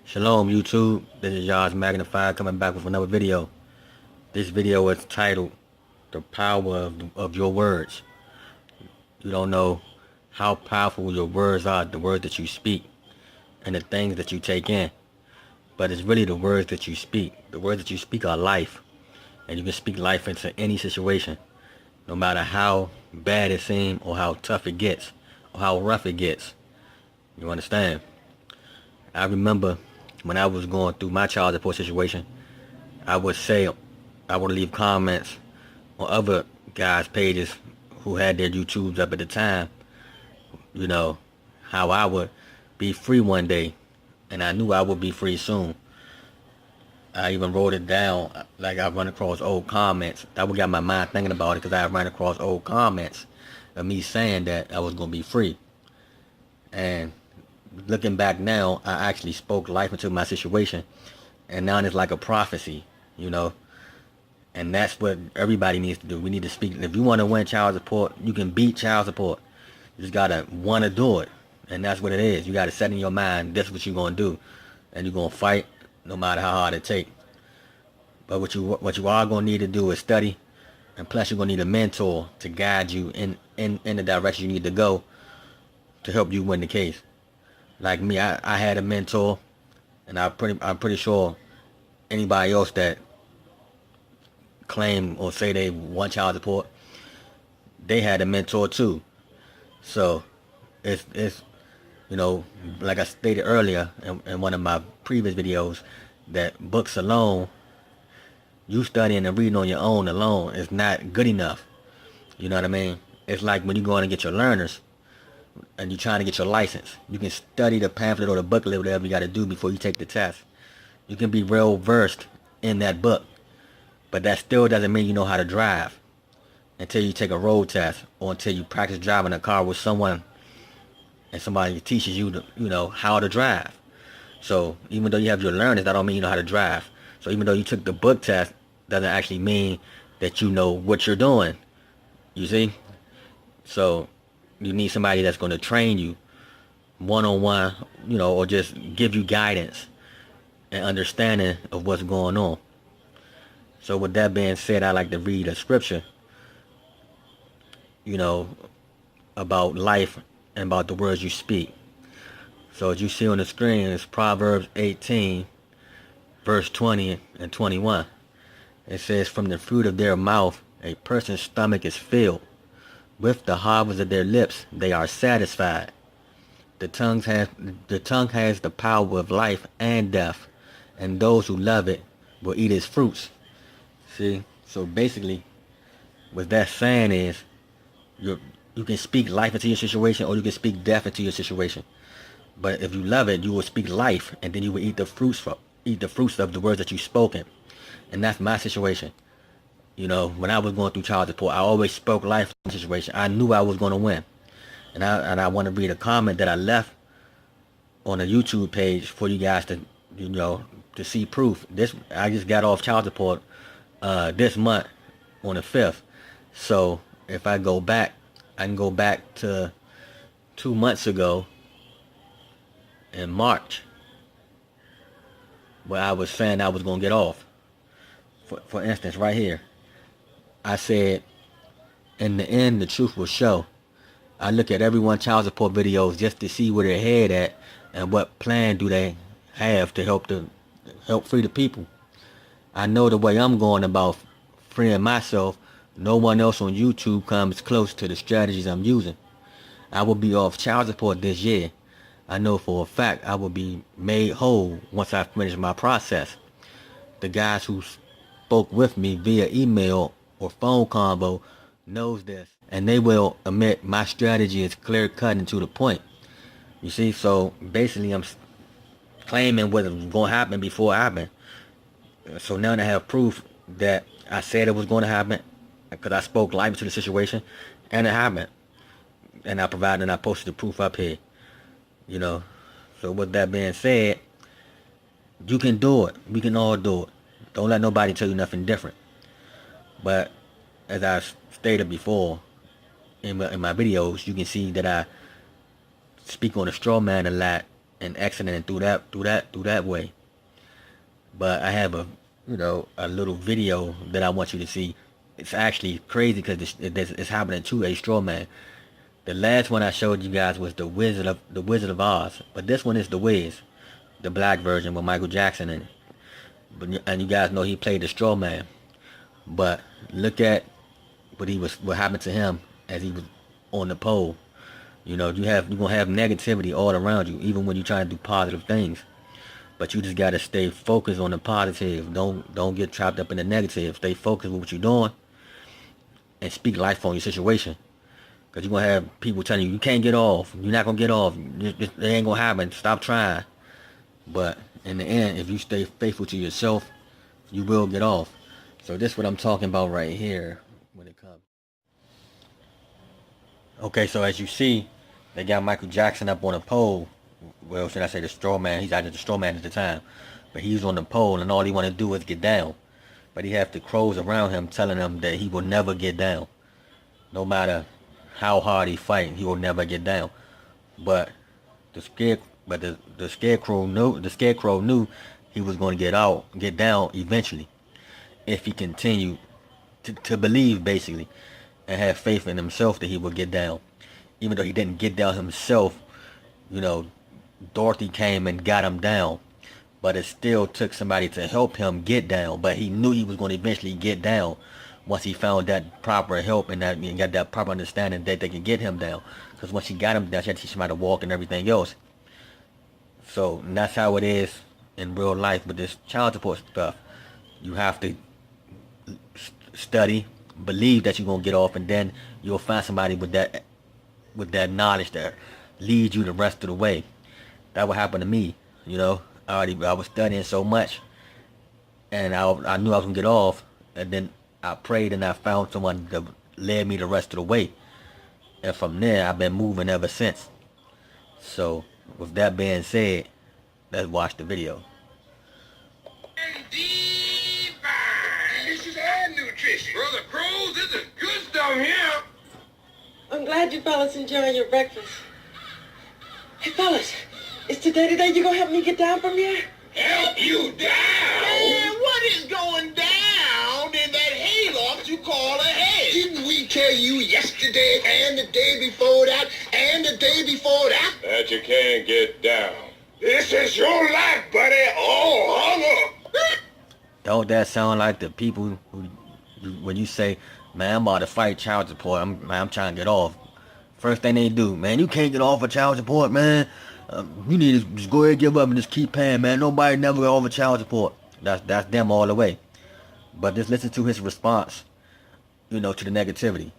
Shalom YouTube, this is Yaz Magnified coming back with another video. This video is titled The Power of Your Words. You don't know how powerful your words are, the words that you speak and the things that you take in. But it's really the words that you speak. The words that you speak are life. And you can speak life into any situation. No matter how bad it seems or how tough it gets or how rough it gets. You understand? I remember when I was going through my child support situation, I would say, I would leave comments on other guys' pages who had their YouTubes up at the time, you know, how I would be free one day, and I knew I would be free soon. I even wrote it down, like I run across old comments. That would get my mind thinking about it because I ran across old comments of me saying that I was going to be free. And looking back now, I actually spoke life into my situation, and now it's like a prophecy, you know. And that's what everybody needs to do. We need to speak. If you want to win child support, you can beat child support. You just gotta want to do it, and that's what it is. You gotta set in your mind this is what you're gonna do, and you're gonna fight no matter how hard it takes. But what you are gonna need to do is study, and plus you're gonna need a mentor to guide you in the direction you need to go to help you win the case. Like me, I had a mentor, and I'm pretty sure anybody else that claim or say they want child support, they had a mentor too. So it's you know, like I stated earlier in one of my previous videos, that books alone, you studying and reading on your own alone is not good enough. You know what I mean? It's like when you go in and get your learners and you're trying to get your license. You can study the pamphlet or the booklet, whatever you got to do before you take the test. You can be real versed in that book, but that still doesn't mean you know how to drive until you take a road test or until you practice driving a car with someone and somebody teaches you, how to drive. So even though you have your learners, that don't mean you know how to drive. So even though you took the book test, doesn't actually mean that you know what you're doing. You see? So you need somebody that's going to train you one-on-one, or just give you guidance and understanding of what's going on. So with that being said, I like to read a scripture, about life and about the words you speak. So as you see on the screen, it's Proverbs 18, verse 20 and 21. It says, from the fruit of their mouth, a person's stomach is filled. With the harvest of their lips, they are satisfied. The tongue has the power of life and death, and those who love it will eat its fruits. See? So basically, what that's saying is, you can speak life into your situation, or you can speak death into your situation. But if you love it, you will speak life, and then you will eat the fruits of the words that you've spoken. And that's my situation. When I was going through child support, I always spoke life in the situation. I knew I was going to win. And I want to read a comment that I left on a YouTube page for you guys to, to see proof. I just got off child support this month on the 5th. So if I go back, I can go back to 2 months ago in March, where I was saying I was going to get off. For instance, right here, I said, in the end, the truth will show. I look at everyone's child support videos just to see where they're head at and what plan do they have to help free the people. I know the way I'm going about freeing myself, no one else on YouTube comes close to the strategies I'm using. I will be off child support this year. I know for a fact I will be made whole once I finish my process. The guys who spoke with me via email or phone combo knows this, and they will admit my strategy is clear cut and to the point. You see, so basically I'm claiming what was going to happen before it happened. So now I have proof that I said it was going to happen because I spoke life into the situation, and it happened. And I provided and I posted the proof up here. So with that being said, you can do it. We can all do it. Don't let nobody tell you nothing different. But as I stated before in my videos, you can see that I speak on a straw man a lot and exiting through that way. But I have a little video that I want you to see. It's actually crazy because it's happening to a straw man. The last one I showed you guys was the Wizard of Oz, but this one is the Wiz, the black version with Michael Jackson in it. And you guys know he played the straw man. But look at what happened to him as he was on the pole. You're gonna have negativity all around you, even when you're trying to do positive things. But you just gotta stay focused on the positive. Don't get trapped up in the negative. Stay focused with what you're doing and speak life on your situation. Cause you're gonna have people telling you can't get off. You're not gonna get off. It ain't gonna happen. Stop trying. But in the end, if you stay faithful to yourself, you will get off. So this is what I'm talking about right here when it comes. Okay, so as you see, they got Michael Jackson up on a pole. Well, should I say the straw man? He's actually the straw man at the time. But he's on the pole and all he want to do is get down. But he have the crows around him telling him that he will never get down. No matter how hard he fight, he will never get down. But the scarecrow knew he was going to get down eventually, if he continued to believe, basically, and have faith in himself that he would get down. Even though he didn't get down himself, Dorothy came and got him down. But it still took somebody to help him get down. But he knew he was going to eventually get down once he found that proper help and got that proper understanding that they can get him down. Because once he got him down, she had to teach him how to walk and everything else. So that's how it is in real life with this child support stuff. You have to study, believe that you're gonna get off, and then you'll find somebody with that knowledge that leads you the rest of the way. That would happen to me. I was studying so much, and I knew I was gonna get off, and then I prayed and I found someone that led me the rest of the way, and from there I've been moving ever since. So with that being said, let's watch the video. Delicious and nutritious. Brother Crows, this is good stuff here. I'm glad you fellas enjoying your breakfast. Hey fellas, is today the day you gonna help me get down from here? Help you down? Man, what is going down in that hayloft you call a hay? Didn't we tell you yesterday and the day before that and the day before that you can't get down? This is your life, buddy, all hung up. Don't that sound like the people when you say, man, I'm about to fight child support, I'm trying to get off. First thing they do, man, you can't get off of child support, man. You need to just go ahead and give up and just keep paying, man. Nobody never got over child support. That's them all the way. But just listen to his response, to the negativity.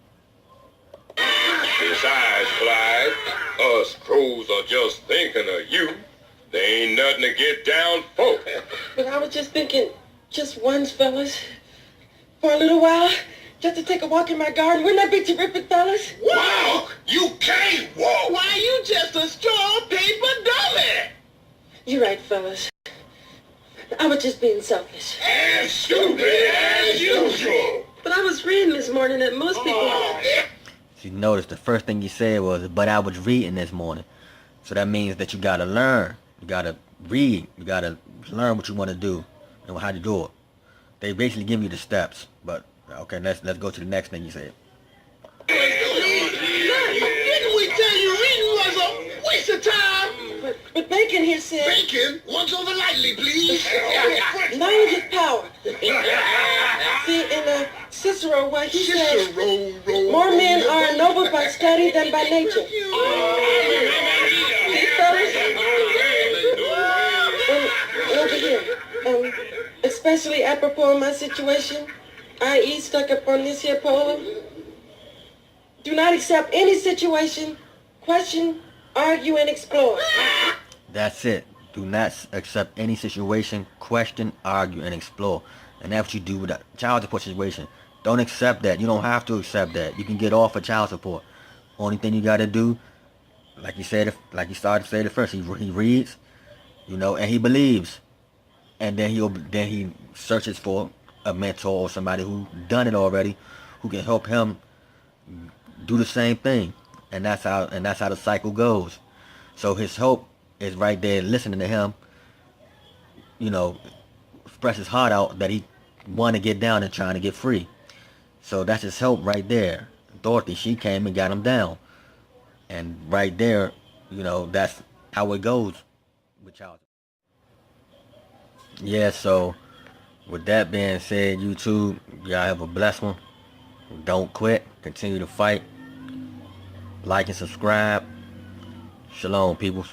Besides, Clyde, us crows are just thinking of you. There ain't nothing to get down for. But I was just thinking, just once, fellas, for a little while, just to take a walk in my garden. Wouldn't that be terrific, fellas? Walk? You can't walk. Why, you just a straw paper dummy. You're right, fellas. I was just being selfish. And stupid as usual. But I was reading this morning that most people... You notice the first thing he said was, but I was reading this morning. So that means that you gotta learn. You gotta read. You gotta learn what you want to do and how to do it. They basically give you the steps. But okay, let's go to the next thing you said. Didn't we tell you reading was a waste of time? But Bacon here said... Bacon, once over lightly, please. Knowledge is power. See, in Cicero, where he says, more men are ennobled by study than by nature. See, fellas? Over here. Especially apropos of my situation, i.e. stuck up on this here pole. Do not accept any situation, question, argue, and explore. That's it. Do not accept any situation, question, argue, and explore. And that's what you do with a child support situation. Don't accept that. You don't have to accept that. You can get off of child support. Only thing you gotta do, like you said, like you started to say it first, he reads, and he believes, and then he searches for a mentor or somebody who done it already, who can help him do the same thing, and that's how the cycle goes. So his hope is right there listening to him, you know, express his heart out that he want to get down and trying to get free. So that's his help right there. Dorothy, she came and got him down. And right there, you know, that's how it goes with child. Yeah, so with that being said, YouTube, y'all have a blessed one. Don't quit. Continue to fight. Like and subscribe. Shalom, peoples.